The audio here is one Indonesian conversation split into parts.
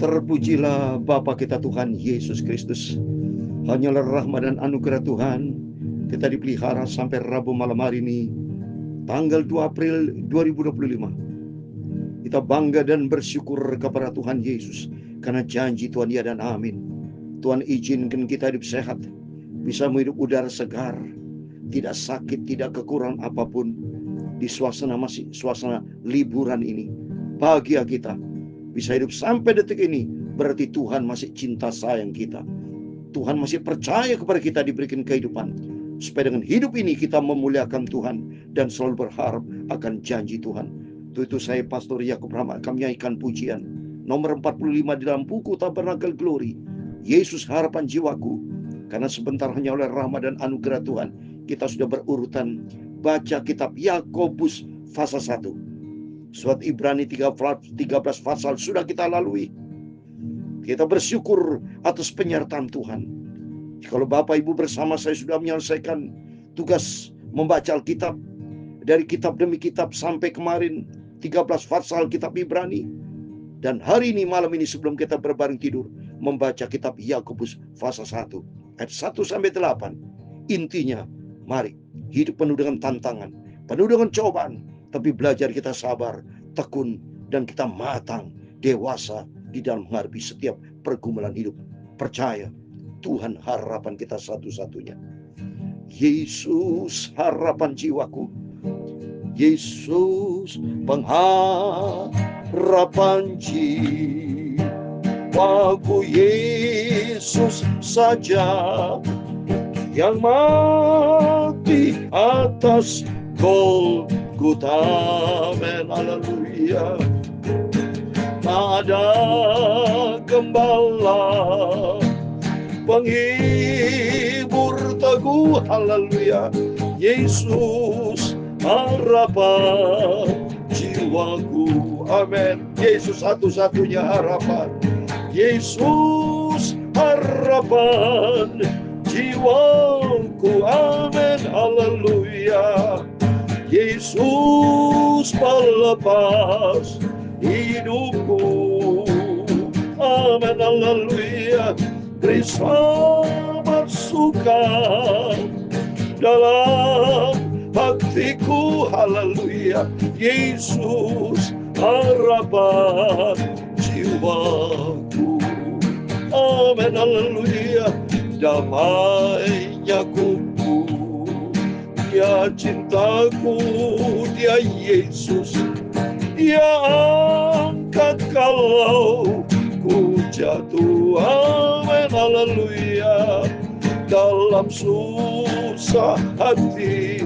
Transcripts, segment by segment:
Terpujilah Bapa kita Tuhan Yesus Kristus. Hanyalah rahmat dan anugerah Tuhan kita dipelihara sampai Rabu malam hari ini, tanggal 2 April 2025. Kita bangga dan bersyukur kepada Tuhan Yesus karena janji Tuhan ya dan amin. Tuhan izinkan kita hidup sehat, bisa menghirup udara segar, tidak sakit, tidak kekurangan apapun di suasana liburan ini. Bahagia kita bisa hidup sampai detik ini, berarti Tuhan masih cinta sayang kita. Tuhan masih percaya kepada kita diberikan kehidupan, supaya dengan hidup ini kita memuliakan Tuhan dan selalu berharap akan janji Tuhan. Itu saya Pastor Yakub Rahmat akan menyanyikan pujian nomor 45 di dalam buku Tabernakel Glory, Yesus harapan jiwaku. Karena sebentar hanya oleh rahmat dan anugerah Tuhan kita sudah berurutan baca kitab Yakobus pasal 1. Surat Ibrani 13 pasal sudah kita lalui. Kita bersyukur atas penyertaan Tuhan. Kalau Bapak Ibu bersama saya sudah menyelesaikan tugas membaca Alkitab, dari kitab demi kitab sampai kemarin 13 pasal kitab Ibrani. Dan hari ini, malam ini sebelum kita berbaring tidur, membaca kitab Yakobus pasal 1 ayat 1 sampai 8. Intinya, mari hidup penuh dengan tantangan, penuh dengan cobaan, tapi belajar kita sabar, tekun, dan kita matang, dewasa di dalam menghadapi setiap pergumulan hidup. Percaya, Tuhan harapan kita satu-satunya. Yesus harapan jiwaku. Yesus pengharapan jiwaku. Yesus saja yang mati atas Golgota. Amin, haleluya. Tak ada gembala penghibur teguh, haleluya. Yesus harapan jiwaku. Amin. Yesus satu-satunya harapan. Yesus harapan jiwaku. Amin, haleluya. Yesus pelepas hidupku. Amin, haleluya. Beri selamat suka dalam hatiku, haleluya. Yesus harapan jiwaku. Amin, haleluya. Damainya kuku, dia cintaku, dia Yesus. Dia angkat kalau ku jatuh. Amin, haleluya. Dalam susah hati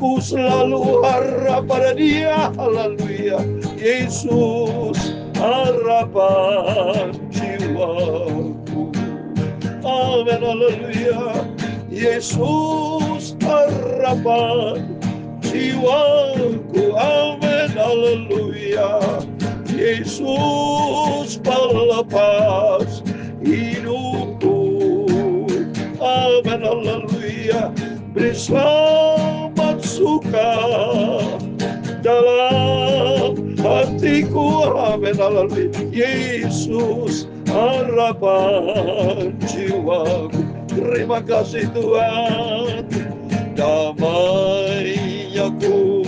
ku selalu harap pada dia, haleluya. Yesus harapan jiwaku. Amin, haleluya. Yesus harapan jiwaku. Amin, haleluya. Yesus pelepas hidupku. Amin, haleluya. Beri selamat suka dalam hatiku. Amin, haleluya. Yesus harapan jiwaku. Terima kasih Tuhan. Damainya ku,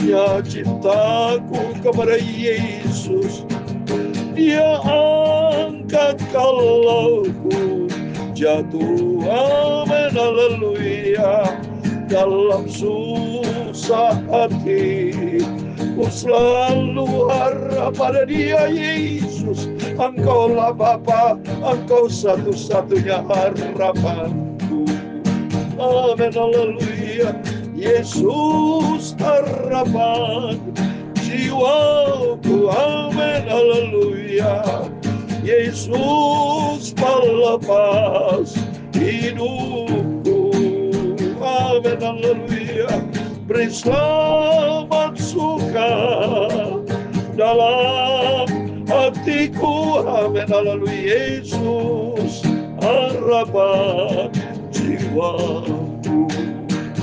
ya cintaku kepada Yesus. Dia angkat kalau ku jatuh. Amin, haleluya. Dalam susah hati ku selalu harap pada dia, Yesus. Engkaulah Bapa, Engkau satu-satunya harapanku. Amin, haleluya. Yesus harapan jiwaku. Amin, haleluya. Yesus pelepas hidupku. Amin, haleluya. Beri selamat suka dalam hatiku. Amin, haleluya. Yesus harapan jiwaku.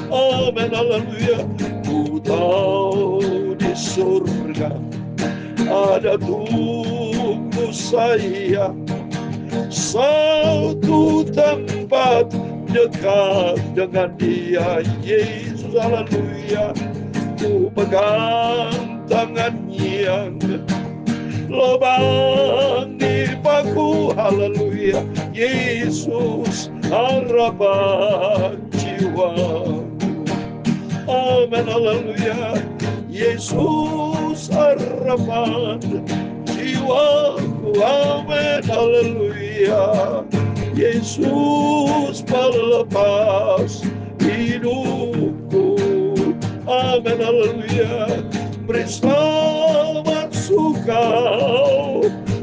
Amin, haleluya. Ku tahu di surga ada Tuhan tunggu saya satu tempat dekat dengan Dia, Yesus. Haleluya. Ku pegang tangan yang lubang di paku. Haleluya. Yesus, harapan jiwa. Amin. Haleluya. Yesus, harapan jiwaku. Amin. Haleluya. Yesus, pelepas hidupku. Amin. Haleluya. Beri selamat suka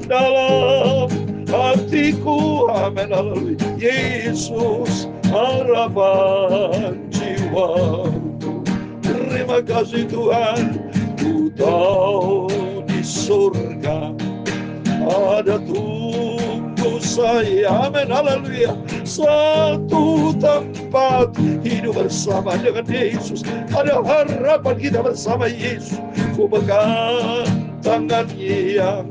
dalam hatiku. Amin. Haleluya. Yesus, harapan jiwaku. Terima kasih Tuhan. Ku tahu di surga ada tunggu saya. Amin. Haleluya. Satu tempat hidup bersama dengan Yesus. Ada harapan kita bersama Yesus. Ku pegang tangan yang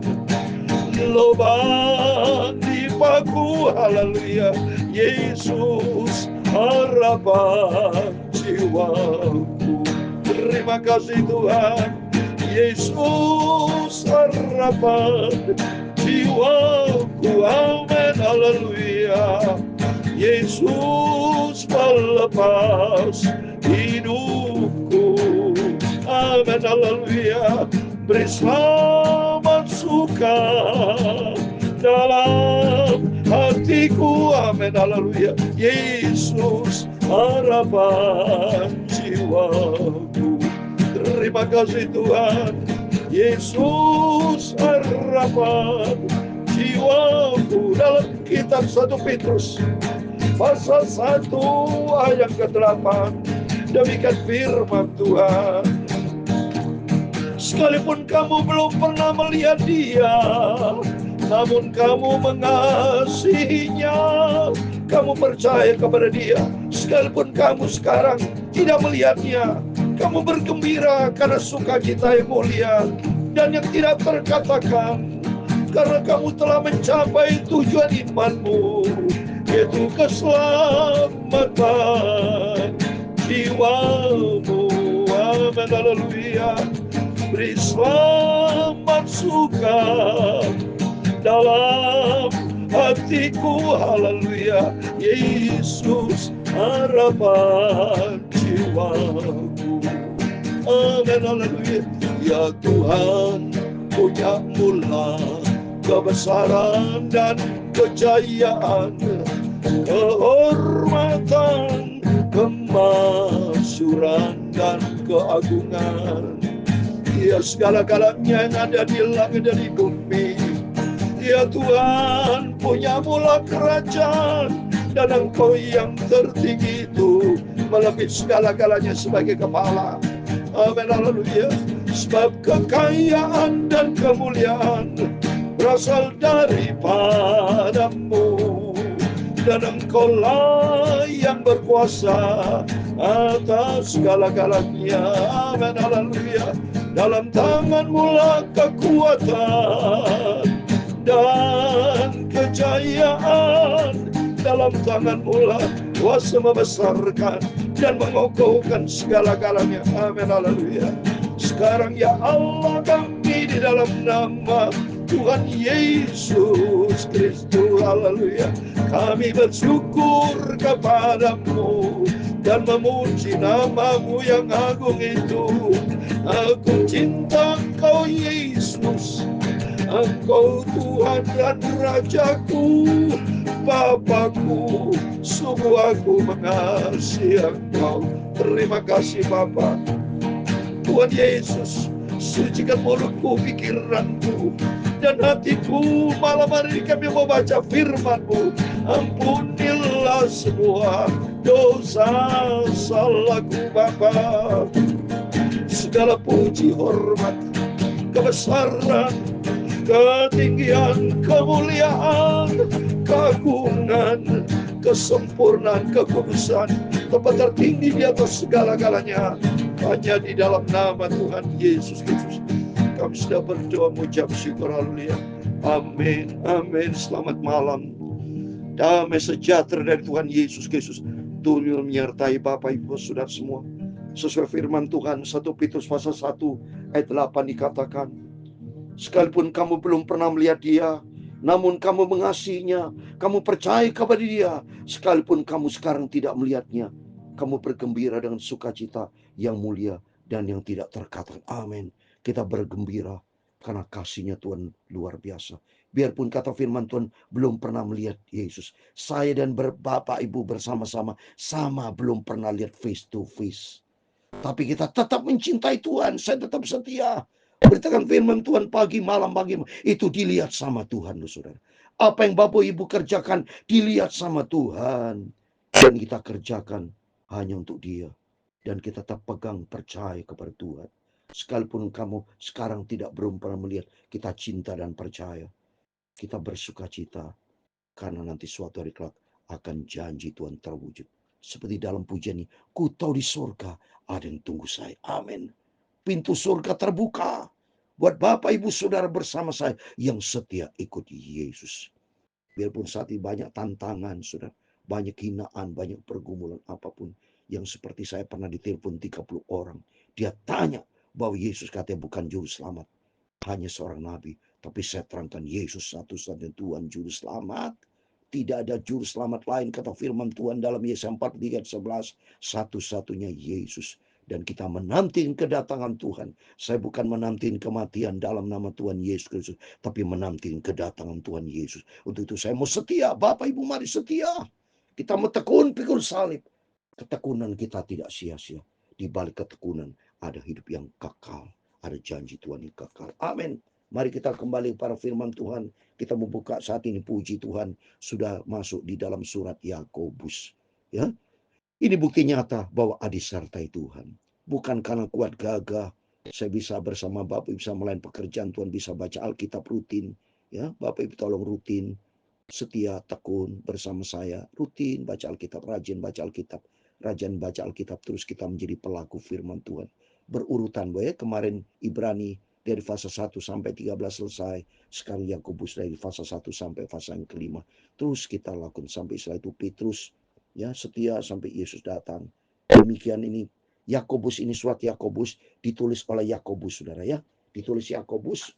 lubang di paku. Haleluya. Yesus, harapan jiwaku. Terima kasih Tuhan. Yesus, harapan jiwaku. Amin. Haleluya. Yesus, pelepas hidupku. Amin. Haleluya. Beri selamat suka dalam hatiku. Amin. Haleluya. Yesus, harapan jiwaku. Terima kasih Tuhan. Yesus, harapan jiwaku. Dalam kitab 1 Petrus pasal 1 ayat ke-8, demikian firman Tuhan. Sekalipun kamu belum pernah melihat Dia, namun kamu mengasihinya, kamu percaya kepada Dia. Sekalipun kamu sekarang tidak melihatnya, kamu bergembira karena sukacita yang mulia dan yang tidak terkatakan, karena kamu telah mencapai tujuan imanmu, yaitu keselamatan jiwamu. Amin. Haleluya. Beri selamat suka dalam hatiku. Haleluya. Yesus, harapan jiwaku. Amin. Haleluya. Ya Tuhan, punya mula kebesaran dan kejayaan, kehormatan, kemasyuran dan keagungan. Ya segala-galanya yang ada di langit dan di bumi. Ya Tuhan, punya mula kerajaan, dan Engkau yang tertinggi itu melebihi segala-galanya sebagai kepala. Amin. Haleluya. Sebab kekayaan dan kemuliaan berasal daripadamu, dan Engkaulah yang berkuasa atas segala-galanya. Amin. Haleluya. Dalam tangan-Mu lah kekuatan dan kejayaan, dalam tangan-Mu lah kuasa membesarkan dan mengokohkan segala-galanya. Amin. Haleluya. Sekarang ya Allah, kami di dalam nama Tuhan Yesus Kristus, haleluya, kami bersyukur kepadamu dan memuji nama-Mu yang agung itu. Aku cinta Engkau Yesus, Engkau Tuhan dan Rajaku, Bapakku, sungguh aku mengasihi Engkau. Terima kasih Bapa. Tuhan Yesus, sucikan mulutku, pikiranku, dan hatiku. Malam hari ini kami mau baca firman-Mu. Ampunilah semua dosa salahku Bapa. Segala puji, hormat, kebesaran, ketinggian, kemuliaan, keagungan, kesempurnaan, kekudusan, tempat tertinggi di atas segala-galanya hanya di dalam nama Tuhan Yesus Kristus. kami sudah berdoa mengucap syukur, haleluya. Amin, amin. Selamat malam. Damai sejahtera dari Tuhan Yesus Kristus turun menyertai Bapak Ibu Saudara semua. Sesuai firman Tuhan 1 Petrus pasal 1 ayat 8 dikatakan, sekalipun kamu belum pernah melihat Dia, namun kamu mengasihinya, kamu percaya kepada Dia. Sekalipun kamu sekarang tidak melihatnya, kamu bergembira dengan sukacita yang mulia dan yang tidak terkatakan. Amin. Kita bergembira karena kasih-Nya Tuhan luar biasa. Biarpun kata firman Tuhan belum pernah melihat Yesus, saya dan Bapak Ibu bersama-sama sama belum pernah lihat face to face. Tapi kita tetap mencintai Tuhan. Saya tetap setia. Beritakan firman Tuhan pagi, malam, itu dilihat sama Tuhan, loh, saudara. Apa yang Bapak Ibu kerjakan dilihat sama Tuhan. Dan kita kerjakan hanya untuk Dia. Dan kita tetap pegang percaya kepada Tuhan. Sekalipun kamu sekarang belum pernah melihat, kita cinta dan percaya. Kita bersuka cita. Karena nanti suatu hari kelak akan janji Tuhan terwujud. Seperti dalam pujian ini, ku tahu di surga ada yang tunggu saya. Amin. Pintu surga terbuka buat Bapak Ibu Saudara bersama saya yang setia ikut Yesus. Biarpun saat ini banyak tantangan, saudara, banyak hinaan, banyak pergumulan apapun. Yang seperti saya pernah ditelepon 30 orang. Dia tanya bahwa Yesus katanya bukan juru selamat. Hanya seorang nabi. Tapi saya terangkan Yesus satu-satunya Tuhan juru selamat. Tidak ada juru selamat lain, kata firman Tuhan dalam Yesaya 43:11. Satu-satunya Yesus. Dan kita menanti kedatangan Tuhan. Saya bukan menanti kematian dalam nama Tuhan Yesus Kristus, tapi menanti kedatangan Tuhan Yesus. Untuk itu saya mau setia. Bapak Ibu mari setia. Kita mau tekun pikul salib. Ketekunan kita tidak sia-sia. Di balik ketekunan ada hidup yang kekal. Ada janji Tuhan yang kekal. Amin. Mari kita kembali pada firman Tuhan. Kita membuka saat ini, puji Tuhan, sudah masuk di dalam surat Yakobus. Ya, ini bukti nyata bahwa disertai Tuhan. Bukan karena kuat gagah, saya bisa bersama Bapak Ibu bisa melayan pekerjaan Tuhan, bisa baca Alkitab rutin. Ya, Bapak Ibu tolong rutin, setia, tekun bersama saya, rutin baca Alkitab, rajin baca Alkitab, rajin baca Alkitab, terus kita menjadi pelaku firman Tuhan. Berurutan, ya. Kemarin Ibrani dari fase 1 sampai 13 selesai. Sekarang Yakobus dari fase 1 sampai fase yang kelima. Terus kita lakukan sampai setelah itu Petrus, ya, setia sampai Yesus datang. Demikian ini Yakobus, ini surat Yakobus ditulis oleh Yakobus, saudara, ya. Ditulis Yakobus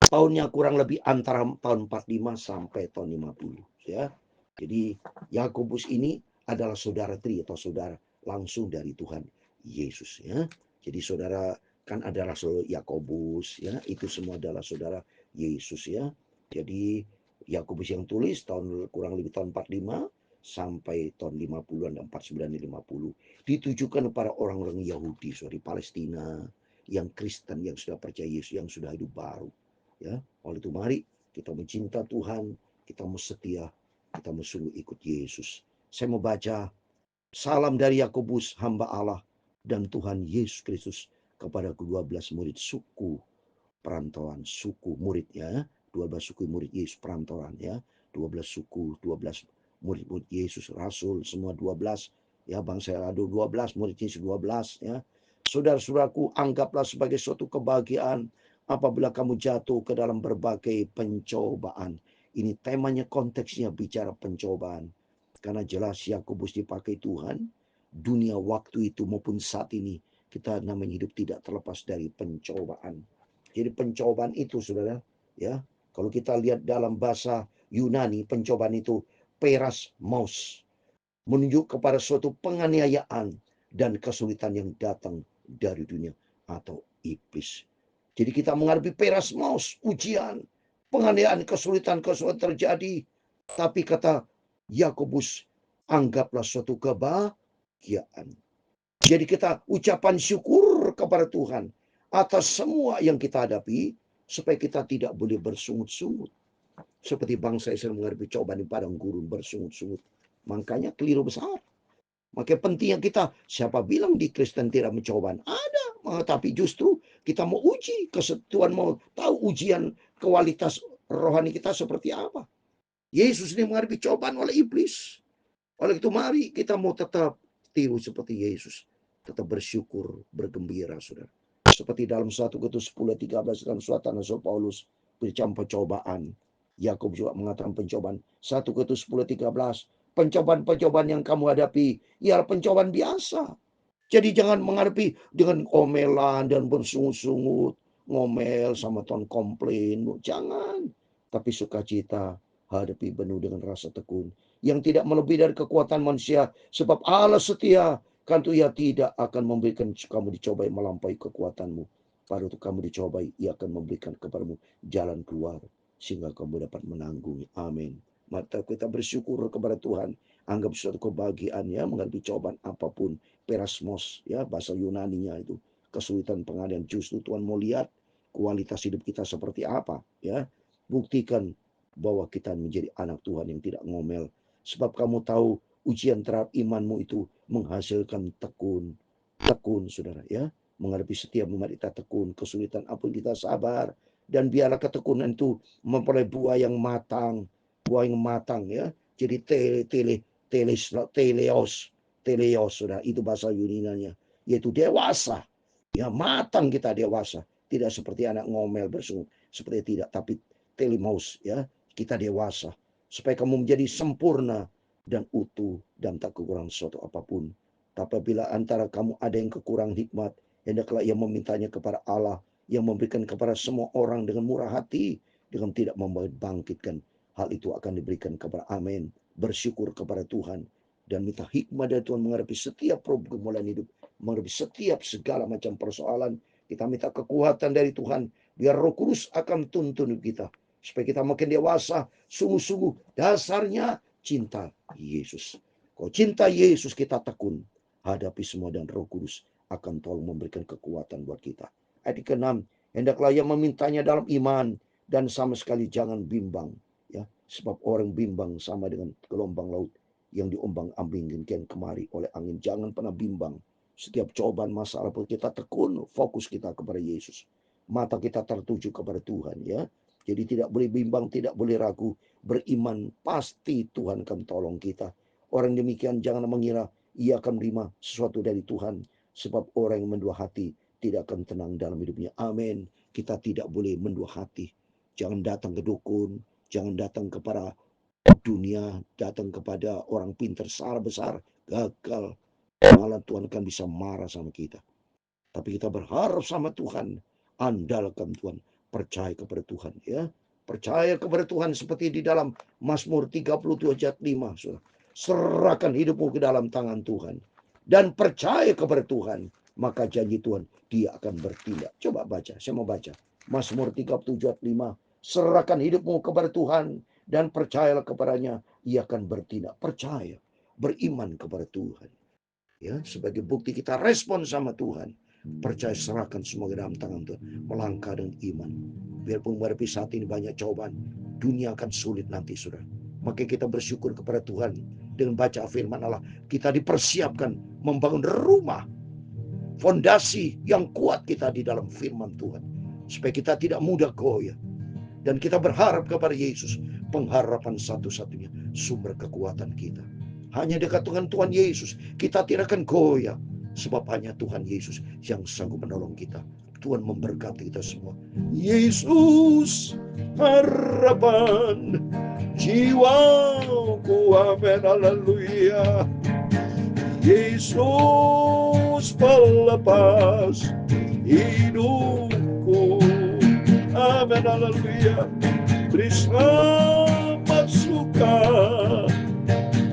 tahunnya kurang lebih antara tahun 45 sampai tahun 50, ya. Jadi Yakobus ini adalah saudara tri atau saudara langsung dari Tuhan Yesus, ya. Jadi saudara kan ada Rasul Yakobus, ya, itu semua adalah saudara Yesus, ya. Jadi Yakobus yang tulis kurang lebih tahun 45 sampai tahun 50-an, 49 dan 50, ditujukan kepada orang-orang Yahudi dari Palestina yang Kristen, yang sudah percaya Yesus, yang sudah hidup baru, ya. Oleh itu mari kita mencinta Tuhan, kita mau setia, kita mau sungguh ikut Yesus. Saya mau baca salam dari Yakobus, hamba Allah dan Tuhan Yesus Kristus, kepada ke-12 murid suku perantauan, suku muridnya, 12 suku murid Yesus perantauan, ya. 12 suku, 12 murid-murid Yesus, rasul semua 12, ya. Bangsa ada 12, murid Yesus 12, ya. Saudara-saudaraku, anggaplah sebagai suatu kebahagiaan apabila kamu jatuh ke dalam berbagai pencobaan. Ini temanya, konteksnya bicara pencobaan. Karena jelas Yakobus dipakai Tuhan, dunia waktu itu maupun saat ini, kita namanya hidup tidak terlepas dari pencobaan. Jadi pencobaan itu, saudara, ya, kalau kita lihat dalam bahasa Yunani, pencobaan itu perasmos, menunjuk kepada suatu penganiayaan dan kesulitan yang datang dari dunia atau iblis. Jadi kita menghadapi perasmos, ujian, penganiayaan, kesulitan terjadi. Tapi kata Yakobus, anggaplah suatu kebahagiaan. Jadi kita ucapan syukur kepada Tuhan atas semua yang kita hadapi, supaya kita tidak boleh bersungut-sungut. Seperti bangsa Israel menghadapi cobaan di padang gurun, bersungut-sungut. Makanya keliru besar. Makanya pentingnya kita, siapa bilang di Kristen tidak mencobaan? Ada, tapi justru kita mau uji, Tuhan mau tahu ujian kualitas rohani kita seperti apa. Yesus ini menghadapi cobaan oleh iblis. Oleh itu mari kita mau tetap tiru seperti Yesus. Tetap bersyukur, bergembira, saudara. Seperti dalam 1 Korintus 10:13 dalam suatan Rasul Paulus berbicara pencobaan. Yakub juga mengatakan pencobaan. 1 Korintus 10:13, pencobaan-pencobaan yang kamu hadapi ialah pencobaan biasa. Jadi jangan menghadapi dengan omelan dan bersungut-sungut, ngomel sama Tuhan, komplain. Jangan. Tapi sukacita hadapi penuh dengan rasa tekun. Yang tidak melebihi dari kekuatan manusia. Sebab Allah setia. Kan itu ia tidak akan memberikan kamu dicobai melampaui kekuatanmu. Pada itu kamu dicobai, ia akan memberikan kepadamu jalan keluar. Sehingga kamu dapat menanggung. Amin. Maka kita bersyukur kepada Tuhan. Anggap suatu kebahagiaan ya menghadapi cobaan apapun. Perasmos ya bahasa Yunaninya itu. Kesulitan pengadilan, justru Tuhan mau lihat kualitas hidup kita seperti apa ya. Buktikan bahwa kita menjadi anak Tuhan yang tidak ngomel. Sebab kamu tahu ujian terhadap imanmu itu menghasilkan tekun. Tekun saudara ya. Menghadapi setiap umat kita tekun. Kesulitan apapun kita sabar. Dan biarlah ketekunan itu memperoleh buah yang matang. Buah yang matang ya. Jadi teleos saudara. Itu bahasa Yunaninya. Yaitu dewasa. Ya matang kita dewasa. Tidak seperti anak ngomel bersungut. Seperti tidak. Tapi telimos ya. Kita dewasa. Supaya kamu menjadi sempurna dan utuh dan tak kekurangan sesuatu apapun. Tapi bila antara kamu ada yang kekurangan hikmat, hendaklah ia memintanya kepada Allah yang memberikan kepada semua orang dengan murah hati, dengan tidak membangkitkan. Hal itu akan diberikan kepada amin. Bersyukur kepada Tuhan dan minta hikmat dari Tuhan menghadapi setiap pergumulan hidup, menghadapi setiap segala macam persoalan. Kita minta kekuatan dari Tuhan, biar Roh Kudus akan tuntun kita supaya kita makin dewasa. Sungguh-sungguh dasarnya cinta Yesus. Kalau cinta Yesus kita tekun hadapi semua dan Roh Kudus akan tolong memberikan kekuatan buat kita. Ayat ke-6, hendaklah ia memintanya dalam iman dan sama sekali jangan bimbang ya, sebab orang bimbang sama dengan gelombang laut yang diombang-ambingkan kemari oleh angin. Jangan pernah bimbang. Setiap cobaan masalah pun kita tekun, fokus kita kepada Yesus. Mata kita tertuju kepada Tuhan ya. Jadi tidak boleh bimbang, tidak boleh ragu. Beriman pasti Tuhan akan tolong kita. Orang demikian jangan mengira ia akan menerima sesuatu dari Tuhan. Sebab orang yang mendua hati tidak akan tenang dalam hidupnya. Amin. Kita tidak boleh mendua hati. Jangan datang ke dukun. Jangan datang kepada dunia. Datang kepada orang pintar, salah besar, gagal. Malah Tuhan akan bisa marah sama kita. Tapi kita berharap sama Tuhan. Andalkan Tuhan. Percaya kepada Tuhan ya. Percaya kepada Tuhan seperti di dalam Mazmur 37 ayat 5. Saudara. Serahkan hidupmu ke dalam tangan Tuhan. Dan percaya kepada Tuhan. Maka janji Tuhan, dia akan bertindak. Coba baca, saya mau baca. Mazmur 37 ayat 5. Serahkan hidupmu kepada Tuhan. Dan percayalah kepadanya, ia akan bertindak. Percaya, beriman kepada Tuhan. Ya, sebagai bukti kita respon sama Tuhan. Percaya, serahkan semua ke dalam tangan Tuhan. Melangkah dengan iman. Biarpun menghadapi saat ini banyak cobaan, dunia akan sulit nanti saudara. Maka kita bersyukur kepada Tuhan. Dengan baca firman Allah, kita dipersiapkan membangun rumah. Fondasi yang kuat kita di dalam firman Tuhan. Supaya kita tidak mudah goyah. Dan kita berharap kepada Yesus. Pengharapan satu-satunya sumber kekuatan kita. Hanya dekat dengan Tuhan Yesus. Kita tidak akan goyah. Sebab hanya Tuhan Yesus yang sanggup menolong kita. Tuhan memberkati kita semua. Yesus harapan jiwaku, amin, haleluya. Yesus pelepas hidupku, amin, haleluya. Beri selamat suka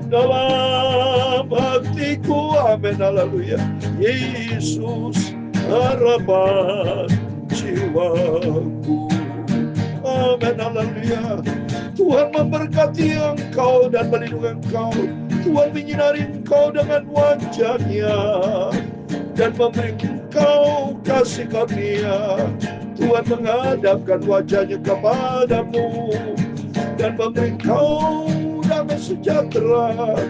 dalam hatiku, amin, haleluya. Yesus harapan jiwaku, amin, haleluya. Tuhan memberkati engkau dan melindungi engkau. Tuhan menyinari engkau dengan wajah-Nya dan memberi engkau kasih karunia. Tuhan menghadapkan wajah-Nya kepadamu dan memberi engkau damai sejahtera.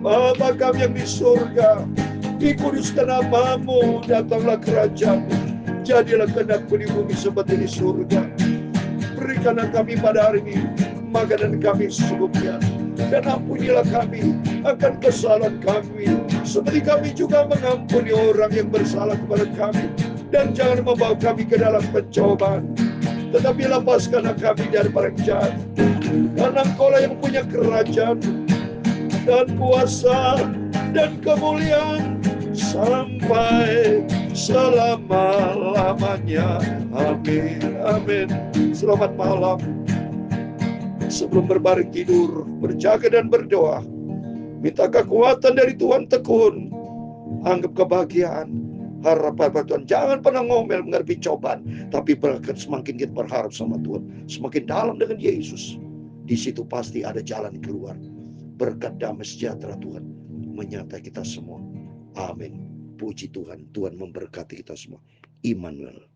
Bapa kami yang di surga, dikuduskan namamu, datanglah kerajaan-Mu, jadilah kehendak-Mu di bumi seperti di surga. Berikanlah kami pada hari ini makanan kami secukupnya, dan ampunilah kami akan kesalahan kami, seperti kami juga mengampuni orang yang bersalah kepada kami. Dan jangan membawa kami ke dalam pencobaan, tetapi lepaskanlah kami dari para jahat. Karena Engkau yang punya kerajaan dan kuasa dan kemuliaan sampai selama-lamanya. Amin, amin. Selamat malam. Sebelum berbaring tidur, berjaga dan berdoa, minta kekuatan dari Tuhan, tekun, anggap kebahagiaan, harapan pada Tuhan. Jangan pernah ngomel menghadapi cobaan, tapi semakin kita berharap sama Tuhan, semakin dalam dengan Yesus, di situ pasti ada jalan keluar. Berkat damai sejahtera Tuhan menyertai kita semua. Amin. Puji Tuhan, Tuhan memberkati kita semua. Immanuel.